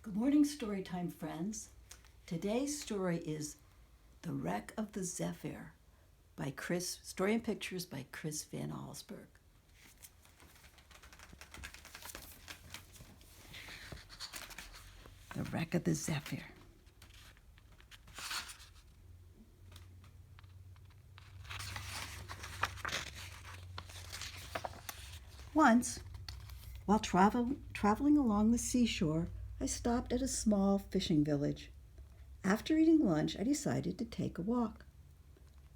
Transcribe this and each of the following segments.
Good morning, Storytime friends. Today's story is The Wreck of the Zephyr by Story and Pictures by Chris Van Allsburg. The Wreck of the Zephyr. Once, while traveling along the seashore, I stopped at a small fishing village. After eating lunch, I decided to take a walk.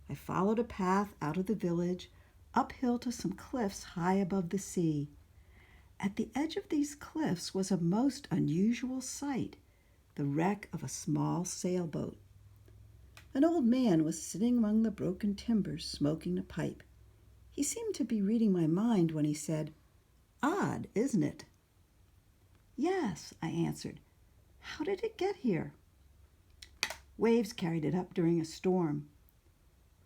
I followed a path out of the village, uphill to some cliffs high above the sea. At the edge of these cliffs was a most unusual sight, the wreck of a small sailboat. An old man was sitting among the broken timbers, smoking a pipe. He seemed to be reading my mind when he said, "Odd, isn't it?" "Yes," I answered. "How did it get here?" "Waves carried it up during a storm."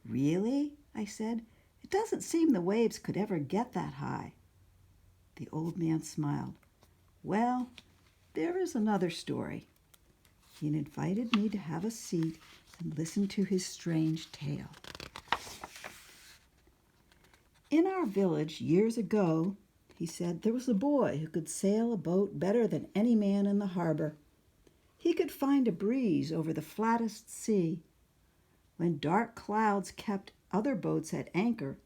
"Really?" I said. "It doesn't seem the waves could ever get that high." The old man smiled. "Well, there is another story." He invited me to have a seat and listen to his strange tale. "In our village years ago," he said, "there was a boy who could sail a boat better than any man in the harbor. He could find a breeze over the flattest sea. When dark clouds kept other boats at anchor,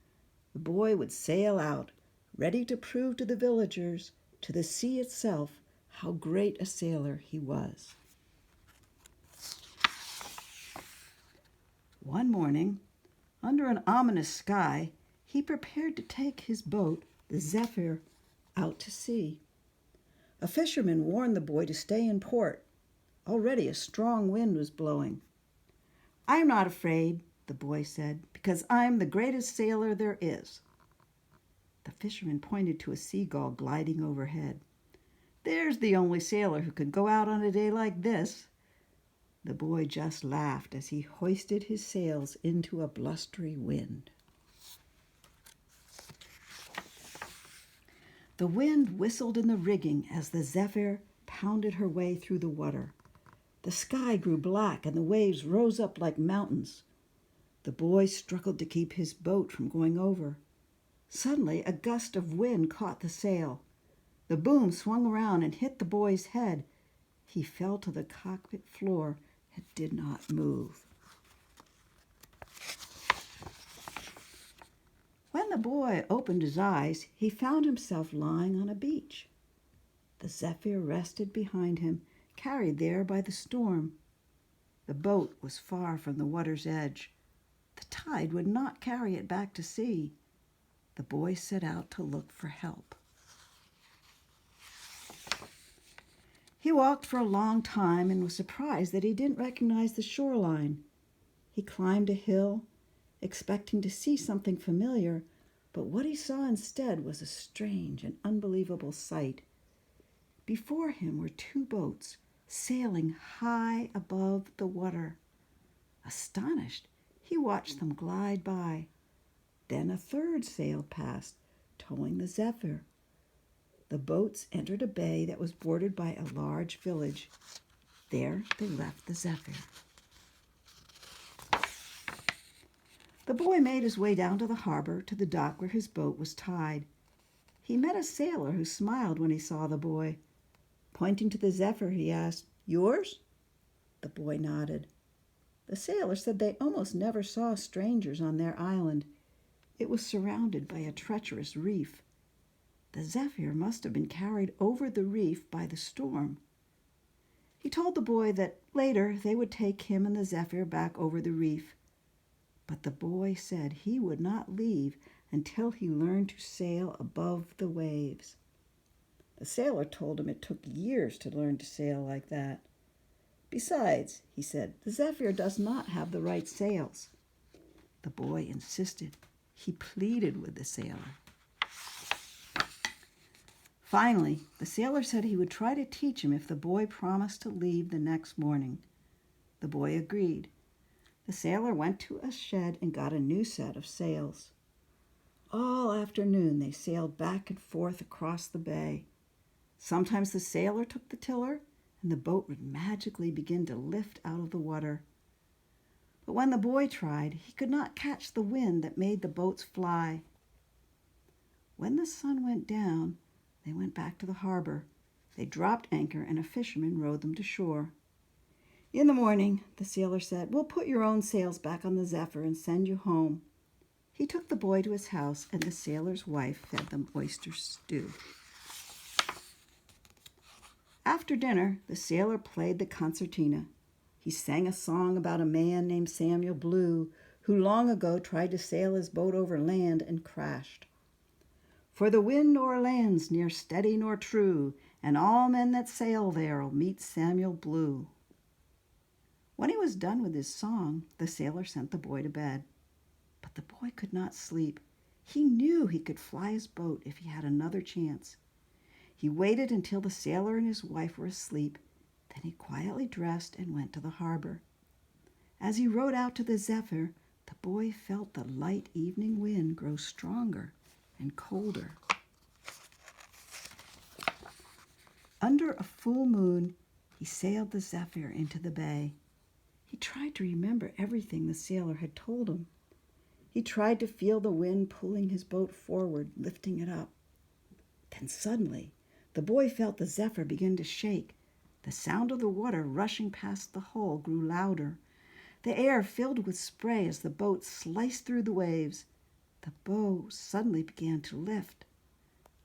the boy would sail out, ready to prove to the villagers, to the sea itself, how great a sailor he was." One morning, under an ominous sky, he prepared to take his boat, the Zephyr, out to sea. A fisherman warned the boy to stay in port. Already a strong wind was blowing. "I'm not afraid," the boy said, "because I'm the greatest sailor there is." The fisherman pointed to a seagull gliding overhead. "There's the only sailor who could go out on a day like this." The boy just laughed as he hoisted his sails into a blustery wind. The wind whistled in the rigging as the Zephyr pounded her way through the water. The sky grew black and the waves rose up like mountains. The boy struggled to keep his boat from going over. Suddenly, a gust of wind caught the sail. The boom swung around and hit the boy's head. He fell to the cockpit floor and did not move. When the boy opened his eyes, he found himself lying on a beach. The Zephyr rested behind him, carried there by the storm. The boat was far from the water's edge. The tide would not carry it back to sea. The boy set out to look for help. He walked for a long time and was surprised that he didn't recognize the shoreline. He climbed a hill, expecting to see something familiar, but what he saw instead was a strange and unbelievable sight. Before him were two boats sailing high above the water. Astonished, he watched them glide by. Then a third sailed past, towing the Zephyr. The boats entered a bay that was bordered by a large village. There they left the Zephyr. The boy made his way down to the harbor, to the dock where his boat was tied. He met a sailor who smiled when he saw the boy. Pointing to the Zephyr, he asked, "Yours?" The boy nodded. The sailor said they almost never saw strangers on their island. It was surrounded by a treacherous reef. The Zephyr must have been carried over the reef by the storm. He told the boy that later they would take him and the Zephyr back over the reef. But the boy said he would not leave until he learned to sail above the waves. The sailor told him it took years to learn to sail like that. "Besides," he said, "the Zephyr does not have the right sails." The boy insisted. He pleaded with the sailor. Finally, the sailor said he would try to teach him if the boy promised to leave the next morning. The boy agreed. The sailor went to a shed and got a new set of sails. All afternoon they sailed back and forth across the bay. Sometimes the sailor took the tiller, and the boat would magically begin to lift out of the water. But when the boy tried, he could not catch the wind that made the boats fly. When the sun went down, they went back to the harbor. They dropped anchor, and a fisherman rowed them to shore. In the morning, the sailor said, "We'll put your own sails back on the Zephyr and send you home." He took the boy to his house, and the sailor's wife fed them oyster stew. After dinner, the sailor played the concertina. He sang a song about a man named Samuel Blue, who long ago tried to sail his boat over land and crashed. "For the wind o'erlands ne'er steady nor true, and all men that sail there'll meet Samuel Blue." When he was done with his song, the sailor sent the boy to bed. But the boy could not sleep. He knew he could fly his boat if he had another chance. He waited until the sailor and his wife were asleep. Then he quietly dressed and went to the harbor. As he rowed out to the Zephyr, the boy felt the light evening wind grow stronger and colder. Under a full moon, he sailed the Zephyr into the bay. He tried to remember everything the sailor had told him. He tried to feel the wind pulling his boat forward, lifting it up. Then suddenly, the boy felt the Zephyr begin to shake. The sound of the water rushing past the hull grew louder. The air filled with spray as the boat sliced through the waves. The bow suddenly began to lift.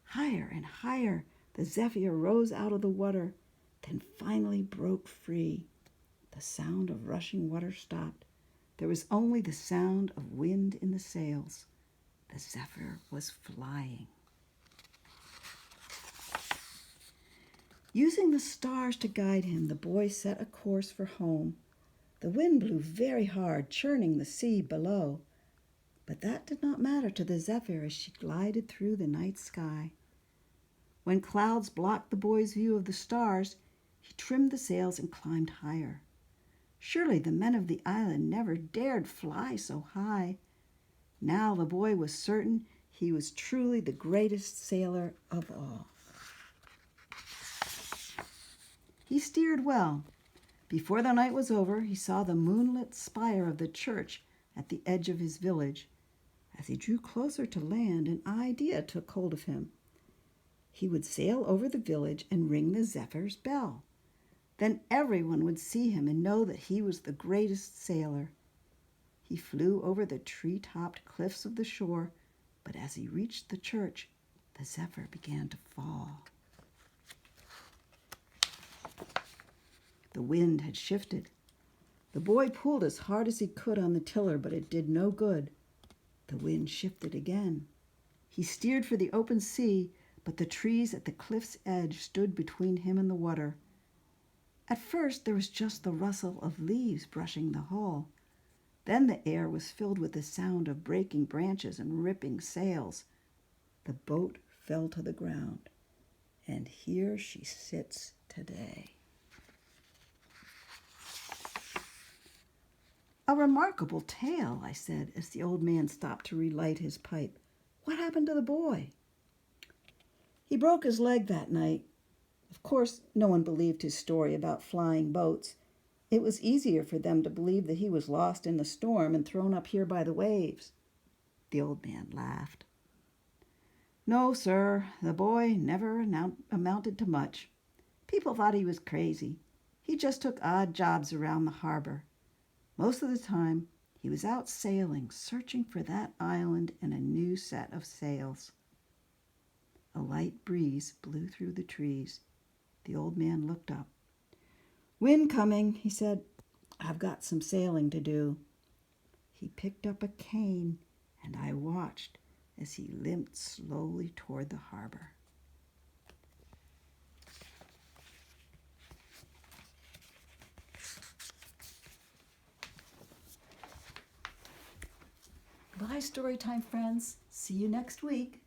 Higher and higher, the Zephyr rose out of the water, then finally broke free. The sound of rushing water stopped. There was only the sound of wind in the sails. The Zephyr was flying. Using the stars to guide him, the boy set a course for home. The wind blew very hard, churning the sea below. But that did not matter to the Zephyr as she glided through the night sky. When clouds blocked the boy's view of the stars, he trimmed the sails and climbed higher. Surely the men of the island never dared fly so high. Now the boy was certain he was truly the greatest sailor of all. He steered well. Before the night was over, he saw the moonlit spire of the church at the edge of his village. As he drew closer to land, an idea took hold of him. He would sail over the village and ring the Zephyr's bell. Then everyone would see him and know that he was the greatest sailor. He flew over the tree-topped cliffs of the shore, but as he reached the church, the Zephyr began to fall. The wind had shifted. The boy pulled as hard as he could on the tiller, but it did no good. The wind shifted again. He steered for the open sea, but the trees at the cliff's edge stood between him and the water. At first, there was just the rustle of leaves brushing the hull. Then the air was filled with the sound of breaking branches and ripping sails. The boat fell to the ground, and here she sits today. "A remarkable tale," I said, as the old man stopped to relight his pipe. "What happened to the boy?" "He broke his leg that night. Of course, no one believed his story about flying boats. It was easier for them to believe that he was lost in the storm and thrown up here by the waves." The old man laughed. "No, sir, the boy never amounted to much. People thought he was crazy. He just took odd jobs around the harbor. Most of the time, he was out sailing, searching for that island and a new set of sails." A light breeze blew through the trees. The old man looked up. "Wind coming," he said. "I've got some sailing to do." He picked up a cane, and I watched as he limped slowly toward the harbor. Bye, Storytime friends. See you next week.